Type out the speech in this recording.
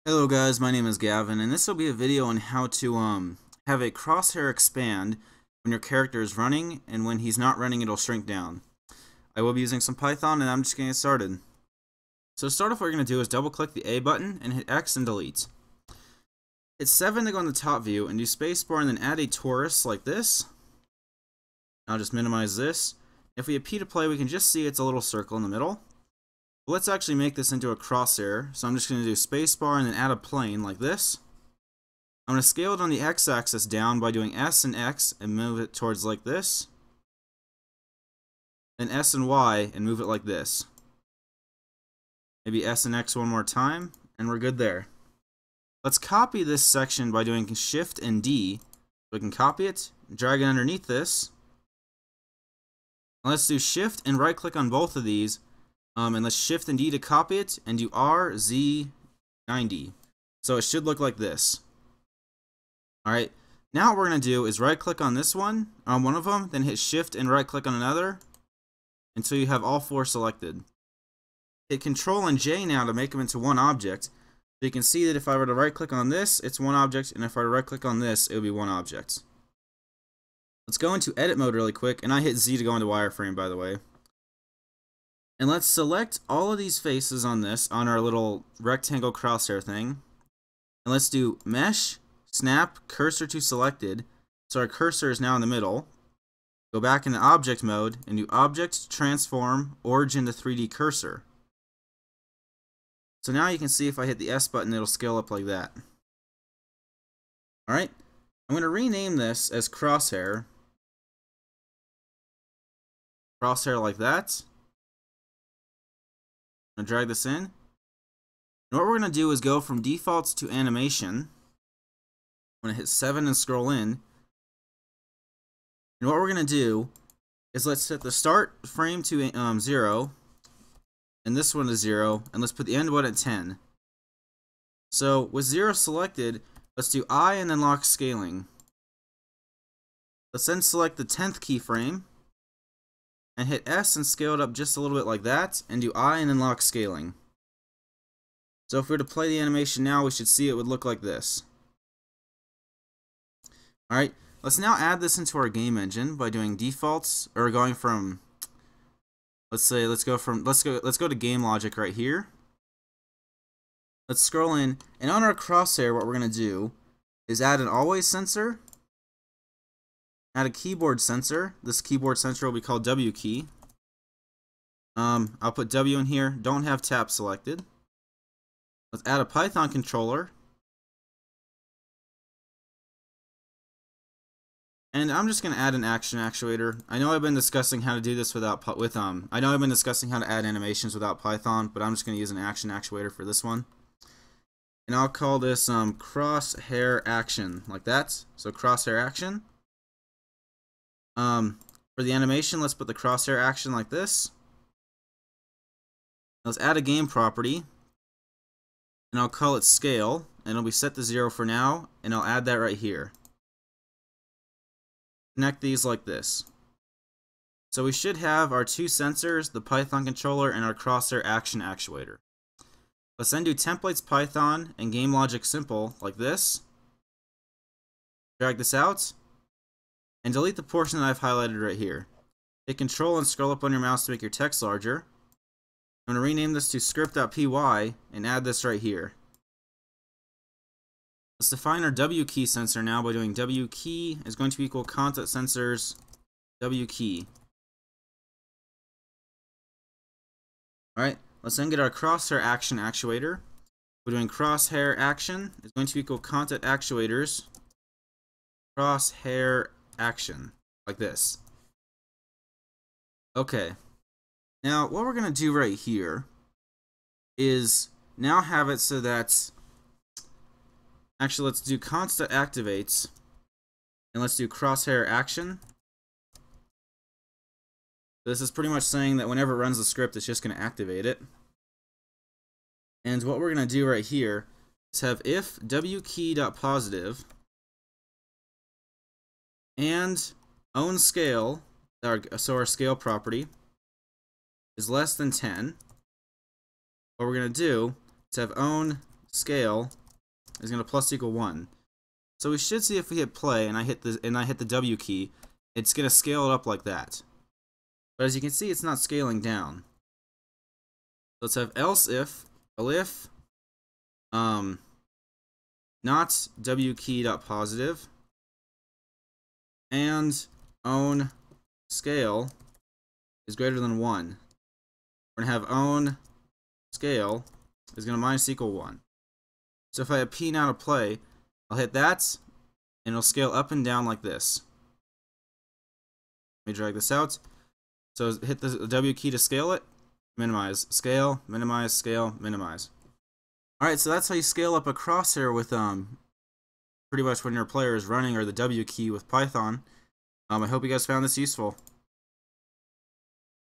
Hello guys, my name is Gavin, and this will be a video on how to have a crosshair expand when your character is running, and when he's not running it'll shrink down. I will be using some Python, and I'm just getting started. So to start off, what we're going to do is double click the A button and hit X and delete. Hit 7 to go in the top view, and do spacebar and then add a torus like this. I'll just minimize this. If we hit P to play, we can just see it's a little circle in the middle. Let's actually make this into a crosshair, so I'm just going to do spacebar and then add a plane like this. I'm going to scale it on the x-axis down by doing S and X and move it towards like this. Then S and Y and move it like this. Maybe S and X one more time, and we're good there. Let's copy this section by doing Shift and D. We can copy it, drag it underneath this. And let's do Shift and right click on both of these. And let's Shift and D to copy it, and do RZ90. So it should look like this. Alright, now what we're going to do is right click on this one, on one of them, then hit Shift and right click on another, until you have all four selected. Hit Control and J now to make them into one object. So you can see that if I were to right click on this, it's one object, and if I were to right click on this, it would be one object. Let's go into edit mode really quick, and I hit Z to go into wireframe, by the way. And let's select all of these faces on this, on our little rectangle crosshair thing. And let's do mesh, snap, cursor to selected. So our cursor is now in the middle. Go back into object mode and do object, transform, origin to 3D cursor. So now you can see if I hit the S button, it'll scale up like that. Alright, I'm going to rename this as crosshair. Crosshair like that. I'm going to drag this in. And what we're going to do is go from defaults to animation. I'm going to hit 7 and scroll in. And what we're going to do is let's set the start frame to 0. And this one to 0. And let's put the end one at 10. So with 0 selected, let's do I and then lock scaling. Let's then select the 10th keyframe. And hit S and scale it up just a little bit like that, and do I and then lock scaling. So if we were to play the animation now, we should see it would look like this. Alright, let's now add this into our game engine by doing defaults, or going from, let's go to game logic right here. Let's scroll in, and on our crosshair what we're going to do is add an always sensor. Add a keyboard sensor. This keyboard sensor will be called W key. I'll put W in here. Don't have tap selected. Let's add a Python controller. And I'm just going to add an action actuator. I know I've been discussing how to do this I know I've been discussing how to add animations without Python, but I'm just going to use an action actuator for this one. And I'll call this crosshair action, like that. So crosshair action. For the animation, let's put the crosshair action like this. Let's add a game property, and I'll call it scale, and it'll be set to 0 for now, and I'll add that right here. Connect these like this. So we should have our two sensors, the Python controller, and our crosshair action actuator. Let's then do templates Python and game logic simple like this. Drag this out. And delete the portion that I've highlighted right here. Hit Control and scroll up on your mouse to make your text larger. I'm going to rename this to script.py and add this right here. Let's define our W key sensor now by doing W key is going to equal content sensors W key. Alright, let's then get our crosshair action actuator. We're doing crosshair action is going to equal content actuators crosshair action, like this. Okay, now what we're going to do right here is now have it so that, actually let's do constant activates, and let's do crosshair action. This is pretty much saying that whenever it runs the script, it's just going to activate it. And what we're going to do right here is have if wkey.positive and own scale, so our scale property, is less than 10. What we're going to do is have own scale is going to plus equal 1. So we should see if we hit play and I hit the W key, it's going to scale it up like that. But as you can see, it's not scaling down. Let's have else if not W key dot positive and own scale is greater than 1. We're going to have own scale is going to minus equal 1. So if I have P now to play, I'll hit that, and it'll scale up and down like this. Let me drag this out. So hit the W key to scale it, minimize, scale, minimize, scale, minimize. Alright, so that's how you scale up a crosshair with pretty much when your player is running, or the W key with Python. I hope you guys found this useful.